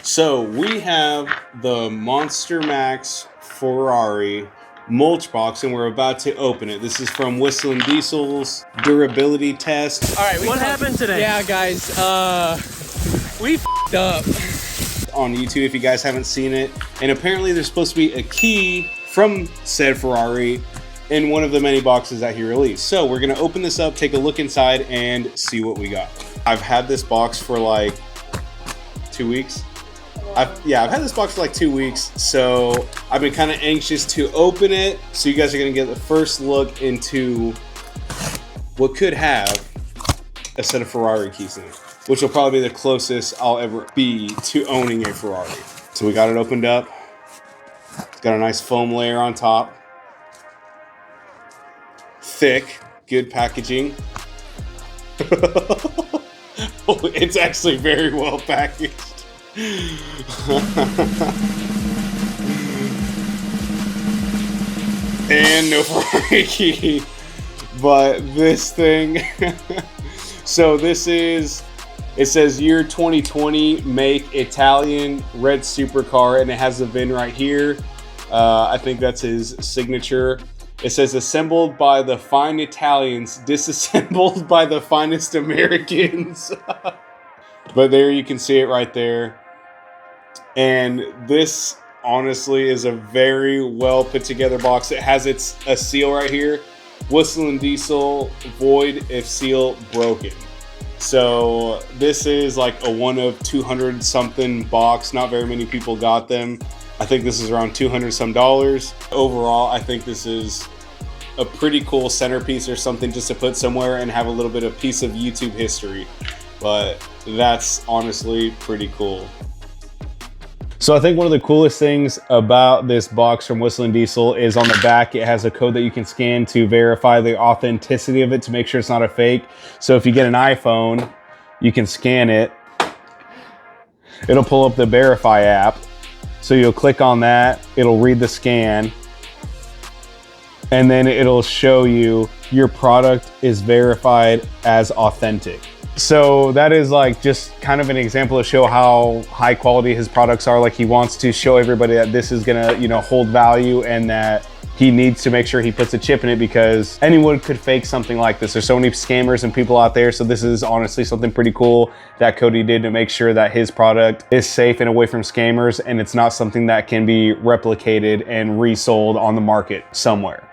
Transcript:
So we have the monstermax Ferrari mulch box, and we're about to open it. This is from Whistling Diesels durability test. All right, what happened today? Yeah, guys, we f***ed up. On YouTube if you guys haven't seen it. And apparently there's supposed to be a key from said Ferrari in one of the many boxes that he released. So we're gonna open this up, take a look inside, and see what we got. I've had this box for like 2 weeks. I've had this box for like 2 weeks, so I've been kind of anxious to open it. So you guys are gonna get the first look into what could have a set of Ferrari keys in it, which will probably be the closest I'll ever be to owning a Ferrari. So we got it opened up. It's got a nice foam layer on top. Thick, good packaging. Oh, it's actually very well packaged. And no Ferrari key. But this thing, so this is, it says year 2020, make Italian, red supercar, and it has the VIN right here. I think that's his signature. It says assembled by the fine Italians, disassembled by the finest Americans. But there you can see it right there. And this honestly is a very well put together box. It has a seal right here. Whistling Diesel, void if seal broken. So this is like a one of 200 something box. Not very many people got them. I think this is around $200 some. Overall, I think this is a pretty cool centerpiece or something just to put somewhere and have a little bit of piece of YouTube history. But that's honestly pretty cool. So I think one of the coolest things about this box from Whistling Diesel is on the back, it has a code that you can scan to verify the authenticity of it to make sure it's not a fake. So if you get an iPhone, you can scan it. It'll pull up the Verify app. So you'll click on that, it'll read the scan, and then it'll show you your product is verified as authentic. So that is like just kind of an example to show how high quality his products are. Like he wants to show everybody that this is gonna, you know, hold value, and that he needs to make sure he puts a chip in it because anyone could fake something like this. There's so many scammers and people out there. So this is honestly something pretty cool that Cody did to make sure that his product is safe and away from scammers, and it's not something that can be replicated and resold on the market somewhere.